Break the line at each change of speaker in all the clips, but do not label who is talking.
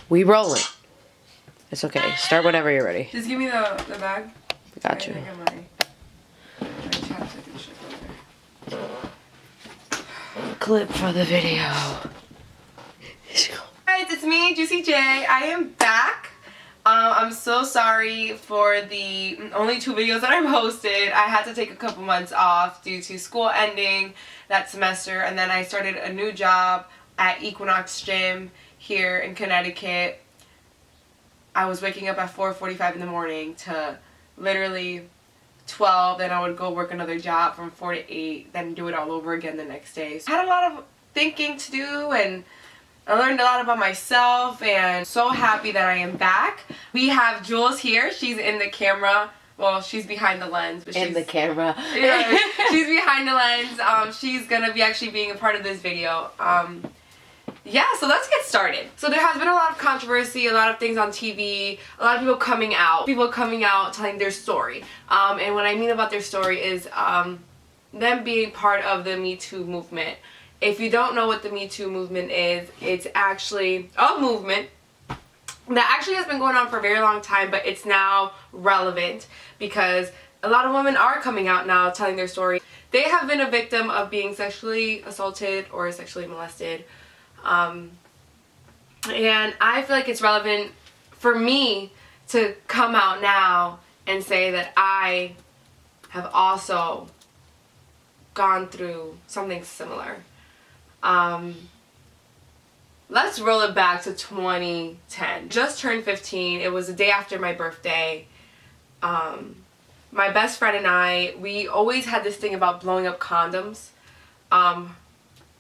We rolling. It's okay. Start whenever you're ready.
Just give me the bag.
Got you.
I think my chapstick and shit over there.
Clip for the video.
Guys, it's me, Juicy J. I am back. I'm so sorry for the only 2 videos that I posted. I had to take a couple months off due to school ending that semester, and then I started a new job at Equinox Gym here in Connecticut. I was waking up at 4:45 in the morning to literally 12, then I would go work another job from 4 to 8, then do it all over again the next day. So I had a lot of thinking to do, and I learned a lot about myself, and so happy that I am back. We have Jules here. She's in the camera. Well, she's behind the lens. But
In the camera.
Yeah, she's behind the lens. She's going to be actually being a part of this video. Yeah, so let's get started. So there has been a lot of controversy, a lot of things on TV, a lot of people coming out telling their story. And what I mean about their story is them being part of the Me Too movement. If you don't know what the Me Too movement is, it's actually a movement that actually has been going on for a very long time, but it's now relevant because a lot of women are coming out now telling their story. They have been a victim of being sexually assaulted or sexually molested. And I feel like it's relevant for me to come out now and say that I have also gone through something similar. Let's roll it back to 2010. Just turned 15. It was the day after my birthday. My best friend and I, we always had this thing about blowing up condoms.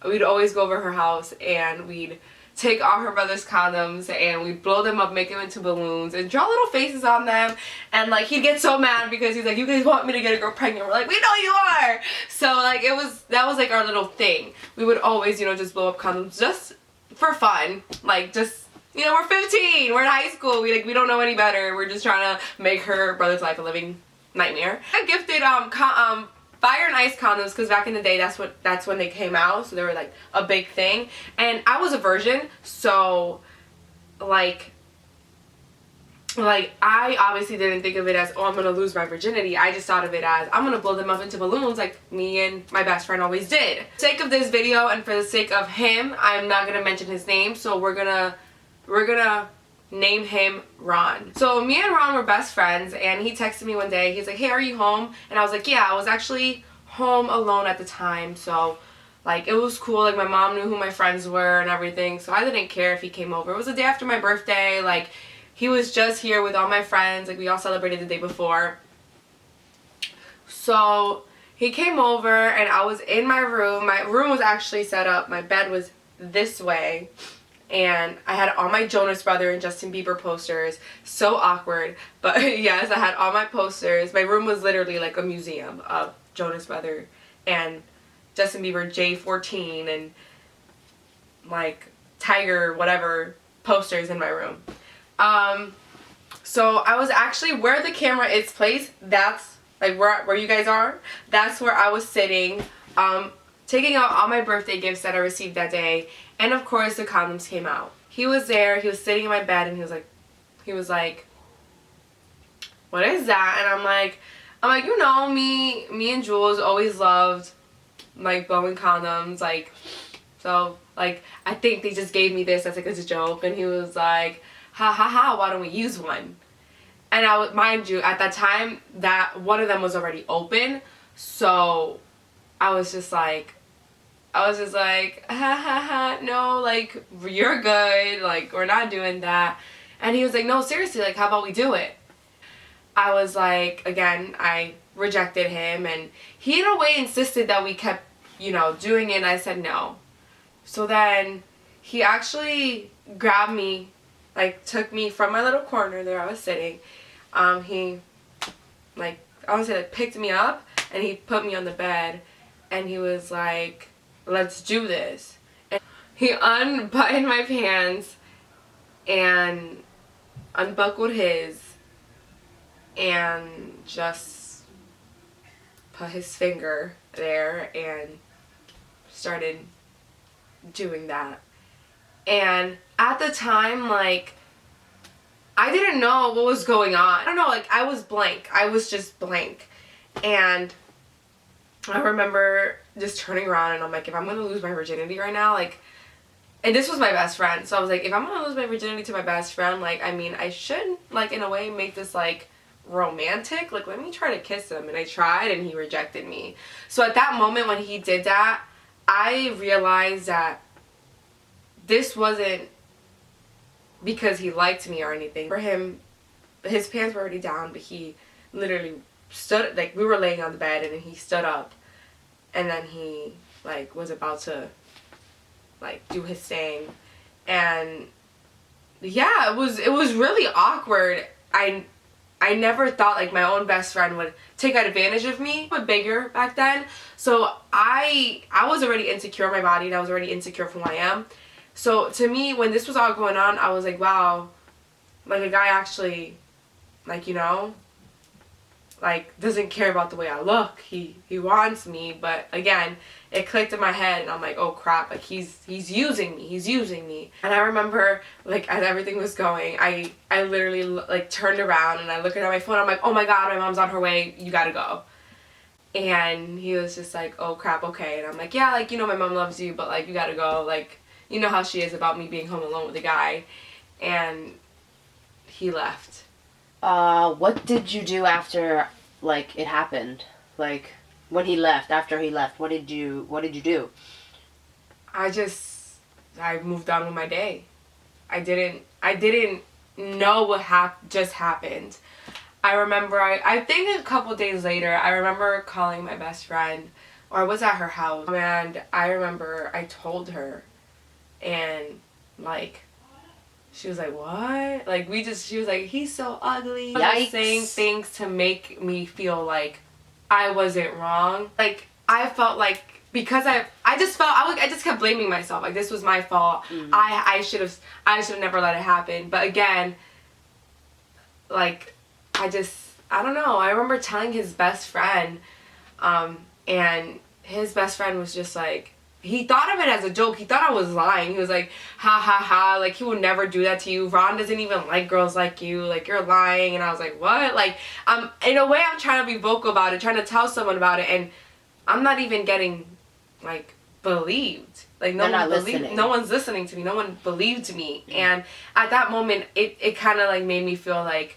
We'd always go over her house and we'd take all her brother's condoms and we'd blow them up, make them into balloons, and draw little faces on them. And like he'd get so mad because he's like, "You guys want me to get a girl pregnant?" We're like, "We know you are." So like that was like our little thing. We would always, just blow up condoms just for fun. Like just, we're 15, we're in high school, we don't know any better. We're just trying to make her brother's life a living nightmare. I gifted Fire and Ice condoms because back in the day that's when they came out, so they were like a big thing. And I was a virgin, so like I obviously didn't think of it as, oh, I'm gonna lose my virginity. I just thought of it as, I'm gonna blow them up into balloons like me and my best friend always did. For the sake of this video and for the sake of him, I'm not gonna mention his name, so we're gonna name him Ron. So me and Ron were best friends, and he texted me one day. He's like, "Hey, are you home?" And I was like, "Yeah." I was actually home alone at the time, so like it was cool. Like my mom knew who my friends were and everything, so I didn't care if he came over. It was the day after my birthday. Like he was just here with all my friends. Like we all celebrated the day before. So he came over and I was in my room. My room was actually set up. My bed was this way. And I had all my Jonas Brother and Justin Bieber posters. So awkward. But yes, I had all my posters. My room was literally like a museum of Jonas Brother and Justin Bieber J14 and like Tiger whatever posters in my room. So I was actually where the camera is placed, that's like where you guys are. That's where I was sitting, taking out all my birthday gifts that I received that day. And of course the condoms came out. He was there, he was sitting in my bed, and he was like, "What is that?" And I'm like, me and Jules always loved like blowing condoms, like, so like I think they just gave me this as like as a joke. And he was like, "Ha ha ha, why don't we use one?" And mind you, at that time that one of them was already open, so I was just like, ha ha ha, no, like, you're good, like, we're not doing that. And he was like, "No, seriously, like, how about we do it?" I was like, again, I rejected him, and he in a way insisted that we kept, doing it, and I said no. So then he actually grabbed me, like, took me from my little corner there I was sitting. He, like, I want to say, like, picked me up, and he put me on the bed, and he was like, "Let's do this." And he unbuttoned my pants and unbuckled his and just put his finger there and started doing that. And at the time, like, I didn't know what was going on. I don't know, like, I was blank. I was just blank. And I remember just turning around and I'm like, if I'm going to lose my virginity right now, like, and this was my best friend. So I was like, if I'm going to lose my virginity to my best friend, like, I mean, I should, like, in a way make this, like, romantic. Like, let me try to kiss him. And I tried and he rejected me. So at that moment when he did that, I realized that this wasn't because he liked me or anything. For him, his pants were already down, but he literally stood, like, we were laying on the bed and then he stood up and then he, like, was about to, like, do his thing. And yeah, it was really awkward. I never thought, like, my own best friend would take advantage of me. I was bigger back then, so I was already insecure in my body and I was already insecure from who I am. So to me, when this was all going on, I was like, wow, like, a guy actually, like, you know, like, doesn't care about the way I look. He wants me. But again, it clicked in my head and I'm like, oh crap, like, he's using me. And I remember, like, as everything was going, I literally, like, turned around and I looked at my phone. I'm like, oh my god, my mom's on her way, you gotta go. And he was just like, oh crap, okay. And I'm like, yeah, like, you know, my mom loves you, but, like, you gotta go. Like, you know how she is about me being home alone with a guy. And he left.
What did you do after, like, it happened? Like, when he left, after he left, what did you do?
I moved on with my day. I didn't know what just happened. I remember, I think a couple days later, I remember calling my best friend, or I was at her house, and I remember I told her, and, like, she was like, what? Like, she was like, he's so ugly.
Yikes.
Saying things to make me feel like I wasn't wrong. Like, I felt like, because I just kept blaming myself. Like, this was my fault.
Mm-hmm.
I should have never let it happen. But again, like, I don't know. I remember telling his best friend, and his best friend was just like, he thought of it as a joke. He thought I was lying. He was like, ha ha ha, like, he would never do that to you. Ron doesn't even like girls like you. Like, you're lying. And I was like, what? Like, in a way, I'm trying to be vocal about it, trying to tell someone about it, and I'm not even getting, like, believed. Like, no one's listening to me. No one believed me. Mm-hmm. And at that moment, it kind of, like, made me feel like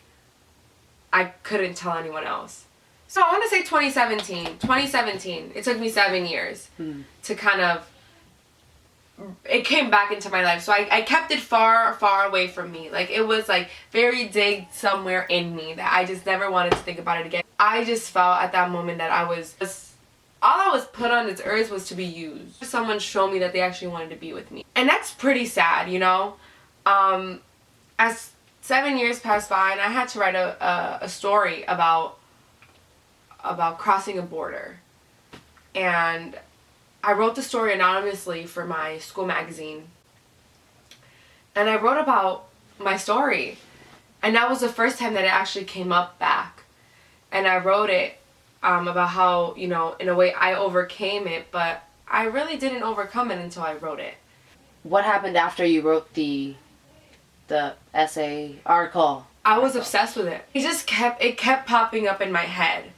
I couldn't tell anyone else. So I want to say 2017. It took me 7 years to kind of, it came back into my life. So I kept it far, far away from me. Like, it was, like, very digged somewhere in me that I just never wanted to think about it again. I just felt at that moment that all I was put on this earth was to be used. Someone showed me that they actually wanted to be with me. And that's pretty sad, you know? As 7 years passed by and I had to write a story about crossing a border, and I wrote the story anonymously for my school magazine, and I wrote about my story, and that was the first time that it actually came up back, and I wrote it about how, you know, in a way I overcame it, but I really didn't overcome it until I wrote it.
What happened after you wrote the essay article?
I was obsessed with it. It kept popping up in my head.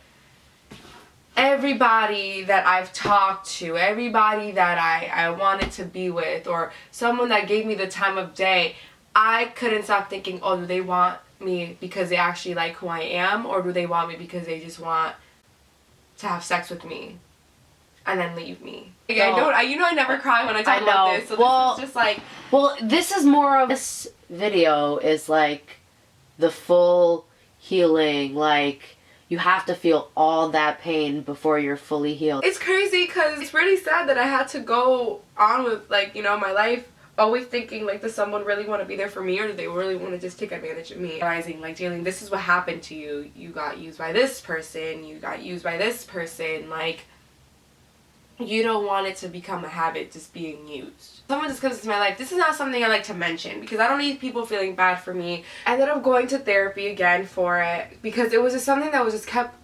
Everybody that I've talked to, everybody that I wanted to be with, or someone that gave me the time of day, I couldn't stop thinking, oh, do they want me because they actually like who I am, or do they want me because they just want to have sex with me and then leave me? Like, I never cry when I talk about this, so this is just like...
Well, this is more of... This video is like the full healing, like... You have to feel all that pain before you're fully healed.
It's crazy because it's really sad that I had to go on with, like, you know, my life always thinking, like, does someone really want to be there for me, or do they really want to just take advantage of me? Realizing, like, Jaylene, this is what happened to you. You got used by this person. You got used by this person. Like, you don't want it to become a habit, just being used. Someone just comes into my life. This is not something I like to mention because I don't need people feeling bad for me. I ended up going to therapy again for it because it was just something that was just kept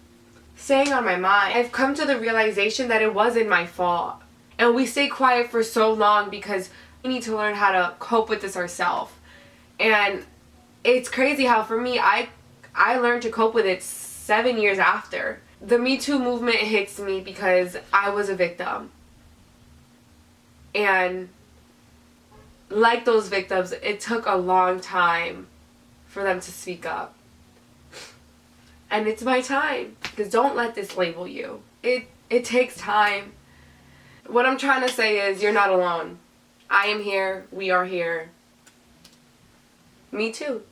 staying on my mind. I've come to the realization that it wasn't my fault. And we stay quiet for so long because we need to learn how to cope with this ourselves. And it's crazy how for me, I learned to cope with it 7 years after. The Me Too movement hits me because I was a victim. And like those victims, it took a long time for them to speak up. And it's my time. Because don't let this label you. It takes time. What I'm trying to say is you're not alone. I am here. We are here. Me too.